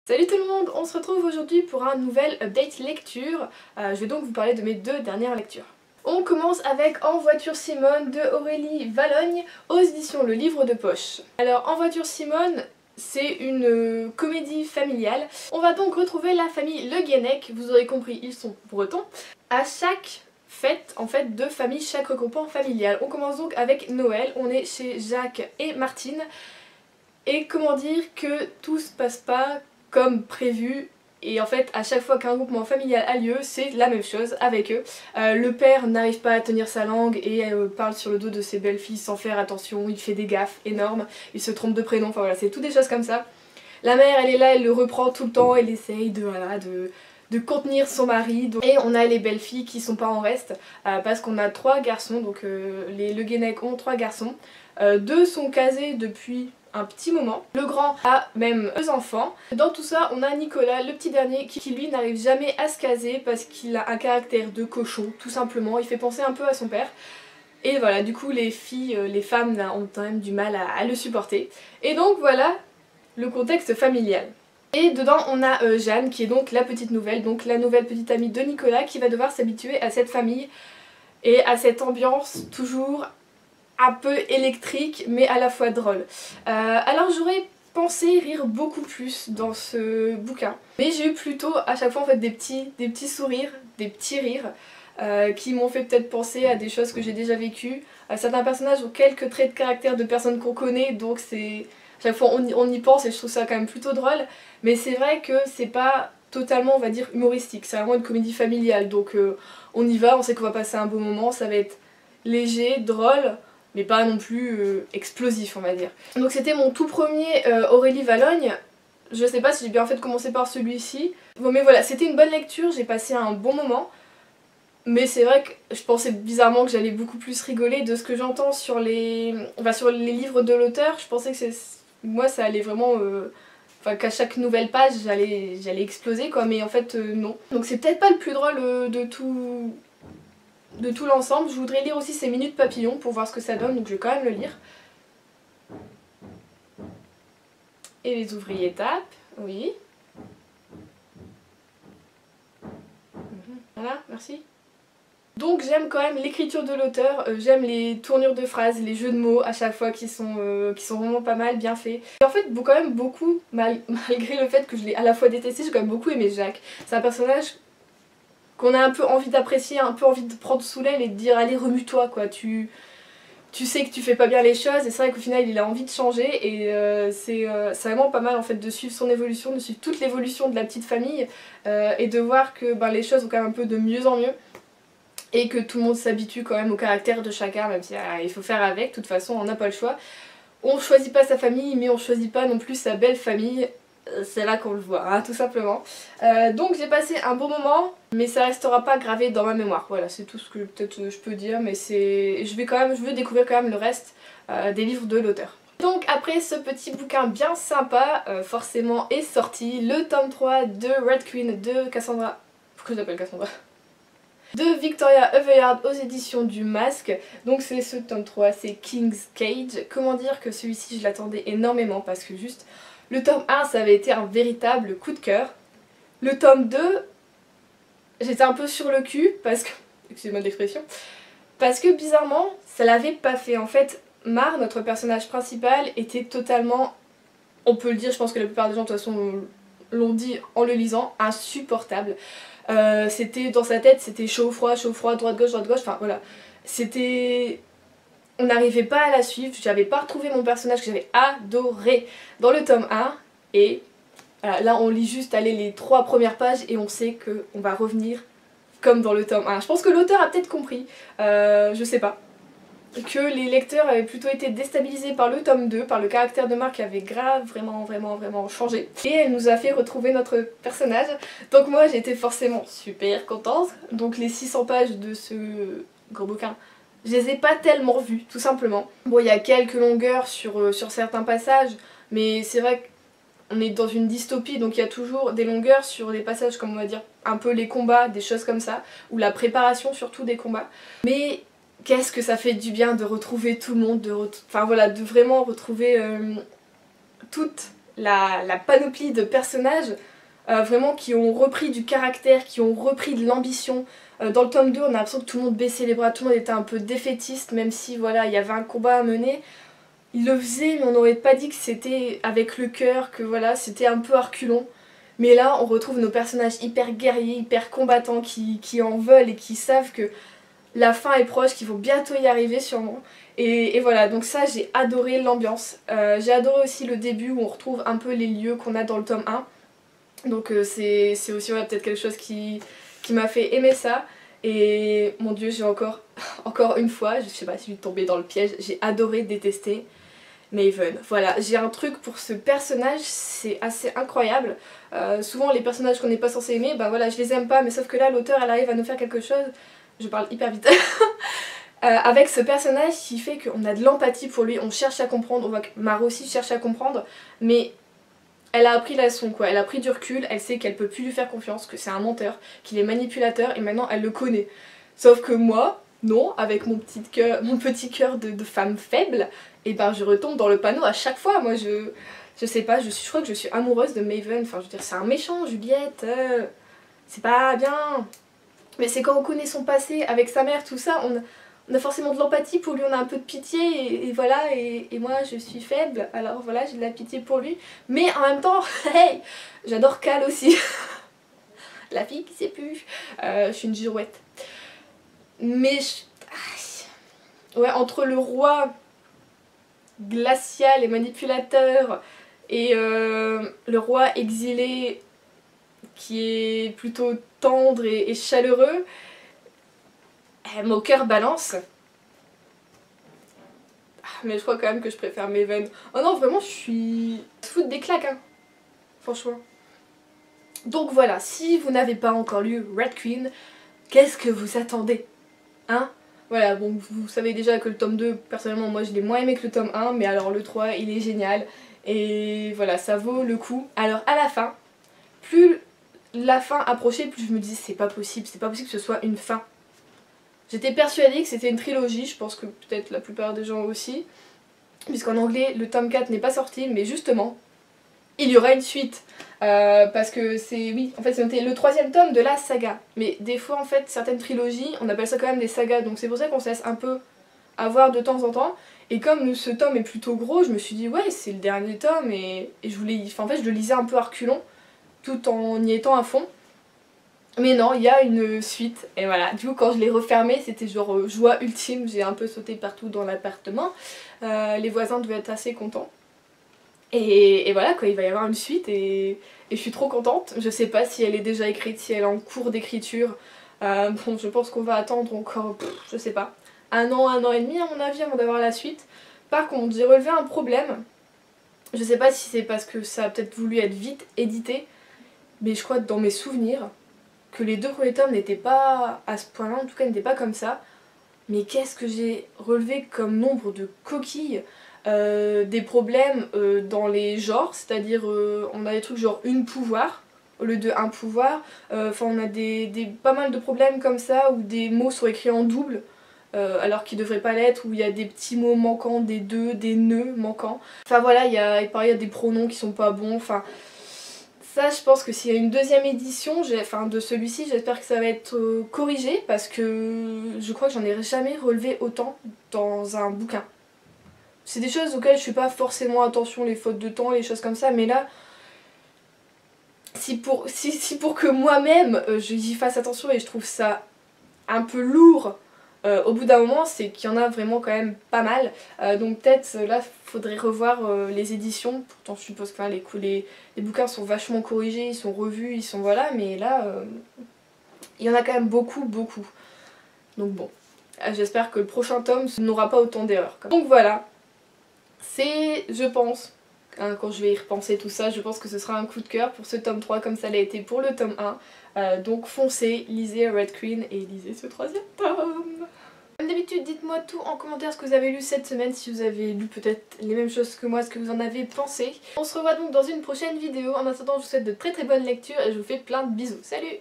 Salut tout le monde, on se retrouve aujourd'hui pour un nouvel update lecture. Je vais donc vous parler de mes deux dernières lectures. On commence avec En voiture Simone de Aurélie Vallogne aux éditions Le Livre de Poche. Alors En voiture Simone, c'est une comédie familiale. On va donc retrouver la famille Le Guenec, vous aurez compris, ils sont bretons. À chaque fête en fait de famille, chaque regroupement familial. On commence donc avec Noël, on est chez Jacques et Martine. Et comment dire que tout se passe pas comme prévu, et en fait à chaque fois qu'un groupement familial a lieu c'est la même chose avec eux. Le père n'arrive pas à tenir sa langue et parle sur le dos de ses belles-filles sans faire attention, il fait des gaffes énormes, il se trompe de prénom, enfin voilà, c'est tout des choses comme ça. La mère elle est là, elle le reprend tout le temps, elle essaye de contenir son mari. Et on a les belles filles qui sont pas en reste parce qu'on a 3 garçons, donc les Le Guenec ont 3 garçons. 2 sont casés depuis un petit moment. Le grand a même 2 enfants. Dans tout ça, on a Nicolas, le petit dernier, qui lui n'arrive jamais à se caser parce qu'il a un caractère de cochon, tout simplement. Il fait penser un peu à son père. Et voilà, du coup les filles, les femmes là, ont quand même du mal à le supporter. Et donc voilà le contexte familial. Et dedans on a Jeanne qui est donc la petite nouvelle, donc la nouvelle petite amie de Nicolas qui va devoir s'habituer à cette famille et à cette ambiance toujours un peu électrique mais à la fois drôle. Alors j'aurais pensé rire beaucoup plus dans ce bouquin, mais j'ai eu plutôt à chaque fois en fait des petits sourires, des petits rires qui m'ont fait peut-être penser à des choses que j'ai déjà vécues. Certains personnages ont quelques traits de caractère de personnes qu'on connaît, donc c'est... chaque fois on y pense et je trouve ça quand même plutôt drôle, mais c'est vrai que c'est pas totalement on va dire humoristique, c'est vraiment une comédie familiale, donc on y va, on sait qu'on va passer un beau moment, ça va être léger, drôle, mais pas non plus explosif on va dire. Donc c'était mon tout premier Aurélie Vallogne. Je sais pas si j'ai bien fait de commencer par celui-ci. Bon mais voilà, c'était une bonne lecture, j'ai passé un bon moment. Mais c'est vrai que je pensais bizarrement que j'allais beaucoup plus rigoler de ce que j'entends sur les... Enfin, sur les livres de l'auteur. Je pensais que moi ça allait vraiment... Enfin qu'à chaque nouvelle page j'allais exploser quoi, mais en fait non. Donc c'est peut-être pas le plus drôle de tout l'ensemble. Je voudrais lire aussi ces Minutes Papillons pour voir ce que ça donne, donc je vais quand même le lire. Et les ouvriers tapent, oui. Voilà, merci. Donc j'aime quand même l'écriture de l'auteur, j'aime les tournures de phrases, les jeux de mots à chaque fois qui sont vraiment pas mal, bien faits. Et en fait quand même beaucoup, malgré le fait que je l'ai à la fois détesté, j'ai quand même beaucoup aimé Jacques. C'est un personnage qu'on a un peu envie d'apprécier, un peu envie de prendre sous l'aile et de dire allez remue-toi quoi, tu sais que tu fais pas bien les choses, et c'est vrai qu'au final il a envie de changer, et c'est vraiment pas mal en fait de suivre son évolution, de suivre toute l'évolution de la petite famille, et de voir que les choses vont quand même un peu de mieux en mieux. Et que tout le monde s'habitue quand même au caractère de chacun, même si il faut faire avec, de toute façon on n'a pas le choix. On choisit pas sa famille, mais on choisit pas non plus sa belle famille, c'est là qu'on le voit, hein, tout simplement. Donc j'ai passé un bon moment, mais ça restera pas gravé dans ma mémoire, voilà, c'est tout ce que peut-être je peux dire, mais c'est... je veux découvrir quand même le reste des livres de l'auteur. Donc après ce petit bouquin bien sympa, forcément est sorti le tome 3 de Red Queen de Cassandra... Pourquoi je l'appelle Cassandra ? De Victoria Aveyard aux éditions du Masque. Donc c'est ce tome 3, c'est King's Cage. Comment dire que celui-ci je l'attendais énormément parce que juste le tome 1 ça avait été un véritable coup de cœur. Le tome 2 j'étais un peu sur le cul parce que, excusez-moi l'expression, parce que bizarrement ça l'avait pas fait. En fait Mar, notre personnage principal, était totalement, on peut le dire, je pense que la plupart des gens de toute façon l'ont dit en le lisant, insupportable. C'était dans sa tête, c'était chaud, froid, droite, gauche, enfin voilà. C'était... on n'arrivait pas à la suivre, j'avais pas retrouvé mon personnage que j'avais adoré dans le tome 1, et là on lit juste les 3 premières pages et on sait qu'on va revenir comme dans le tome 1. Je pense que l'auteur a peut-être compris, je sais pas, que les lecteurs avaient plutôt été déstabilisés par le tome 2, par le caractère de Marc qui avait grave vraiment changé. Et elle nous a fait retrouver notre personnage. Donc moi j'étais forcément super contente. Donc les 600 pages de ce gros bouquin, je les ai pas tellement vues, tout simplement. Bon, il y a quelques longueurs sur certains passages, mais c'est vrai qu'on est dans une dystopie, donc il y a toujours des longueurs sur des passages comme on va dire un peu les combats, des choses comme ça, ou la préparation surtout des combats. Mais qu'est-ce que ça fait du bien de retrouver tout le monde, enfin voilà, de vraiment retrouver toute la panoplie de personnages vraiment qui ont repris du caractère, qui ont repris de l'ambition. Dans le tome 2, on a l'impression que tout le monde baissait les bras, tout le monde était un peu défaitiste, même si voilà, il y avait un combat à mener. Il le faisait, mais on n'aurait pas dit que c'était avec le cœur, que voilà, c'était un peu à reculons. Mais là, on retrouve nos personnages hyper guerriers, hyper combattants, qui en veulent et qui savent que la fin est proche, qu'il vont bientôt y arriver sûrement. Et voilà, donc ça, j'ai adoré l'ambiance. J'ai adoré aussi le début où on retrouve un peu les lieux qu'on a dans le tome 1. Donc c'est aussi voilà, peut-être quelque chose qui m'a fait aimer ça. Et mon dieu, j'ai encore une fois, je sais pas si je suis tombée dans le piège, j'ai adoré détester Maven. Voilà, j'ai un truc pour ce personnage, c'est assez incroyable. Souvent les personnages qu'on n'est pas censé aimer, bah voilà, je les aime pas, mais sauf que là l'auteur elle arrive à nous faire quelque chose, je parle hyper vite, avec ce personnage qui fait qu'on a de l'empathie pour lui, on cherche à comprendre, on voit que Mara aussi cherche à comprendre, mais elle a appris la leçon quoi, elle a pris du recul, elle sait qu'elle peut plus lui faire confiance, que c'est un menteur, qu'il est manipulateur et maintenant elle le connaît. Sauf que moi, non, avec mon petit cœur de femme faible, et ben je retombe dans le panneau à chaque fois. Moi je sais pas, je crois que je suis amoureuse de Maven, enfin je veux dire c'est un méchant Juliette, c'est pas bien. Mais c'est quand on connaît son passé avec sa mère, tout ça, on a forcément de l'empathie pour lui, on a un peu de pitié et voilà, et moi je suis faible, alors voilà, j'ai de la pitié pour lui. Mais en même temps, hey, j'adore Cal aussi. La fille qui sait plus. Je suis une girouette. Mais ouais, entre le roi glacial et manipulateur et le roi exilé qui est plutôt tendre et chaleureux, mon cœur balance. Mais je crois quand même que je préfère Maven. Oh non, vraiment, je suis foutre des claques, hein. Franchement. Donc voilà, si vous n'avez pas encore lu Red Queen, qu'est-ce que vous attendez? Hein? Voilà, bon, vous savez déjà que le tome 2, personnellement, moi je l'ai moins aimé que le tome 1, mais alors le 3, il est génial. Et voilà, ça vaut le coup. Alors à la fin, plus la fin approchait, plus je me disais c'est pas possible que ce soit une fin. J'étais persuadée que c'était une trilogie, je pense que peut-être la plupart des gens aussi. Puisqu'en anglais, le tome 4 n'est pas sorti, mais justement, il y aura une suite. Parce que c'est, oui, en fait c'est noté le 3e tome de la saga. Mais des fois, en fait, certaines trilogies, on appelle ça quand même des sagas. Donc c'est pour ça qu'on se laisse un peu avoir de temps en temps. Et comme ce tome est plutôt gros, je me suis dit, ouais, c'est le dernier tome. Et je voulais, enfin, en fait, je le lisais un peu à reculons, tout en y étant à fond. Mais non, il y a une suite, et voilà, du coup quand je l'ai refermé, c'était genre joie ultime, j'ai un peu sauté partout dans l'appartement, les voisins devaient être assez contents. Et voilà quoi, il va y avoir une suite et je suis trop contente, je sais pas si elle est déjà écrite, si elle est en cours d'écriture, bon je pense qu'on va attendre encore, je sais pas, un an et demi à mon avis avant d'avoir la suite. Par contre, j'ai relevé un problème, je sais pas si c'est parce que ça a peut-être voulu être vite édité, mais je crois que dans mes souvenirs, que les 2 premiers tomes n'étaient pas à ce point-là, en tout cas n'étaient pas comme ça. Mais qu'est-ce que j'ai relevé comme nombre de coquilles, des problèmes dans les genres, c'est-à-dire on a des trucs genre une pouvoir au lieu de un pouvoir, enfin on a pas mal de problèmes comme ça où des mots sont écrits en double alors qu'ils devraient pas l'être, où il y a des petits mots manquants, des nœuds manquants. Enfin voilà, pareil, il y a des pronoms qui sont pas bons, enfin... Ça, je pense que s'il y a une 2e édition, enfin de celui-ci, j'espère que ça va être corrigé parce que je crois que j'en ai jamais relevé autant dans un bouquin. C'est des choses auxquelles je fais pas forcément attention, les fautes de temps, les choses comme ça, mais là, si pour que moi-même j'y fasse attention et je trouve ça un peu lourd, au bout d'un moment, c'est qu'il y en a vraiment quand même pas mal. Donc peut-être là, faudrait revoir les éditions. Pourtant, je suppose que les bouquins sont vachement corrigés, ils sont revus, ils sont voilà. Mais là, il y en a quand même beaucoup. Donc bon, j'espère que le prochain tome n'aura pas autant d'erreurs. Donc voilà, c'est, je pense, hein, quand je vais y repenser tout ça, je pense que ce sera un coup de cœur pour ce tome 3 comme ça l'a été pour le tome 1. Donc foncez, lisez Red Queen et lisez ce 3e tome. Comme d'habitude, dites-moi tout en commentaire ce que vous avez lu cette semaine, si vous avez lu peut-être les mêmes choses que moi, ce que vous en avez pensé. On se revoit donc dans une prochaine vidéo. En attendant, je vous souhaite de très bonnes lectures et je vous fais plein de bisous. Salut!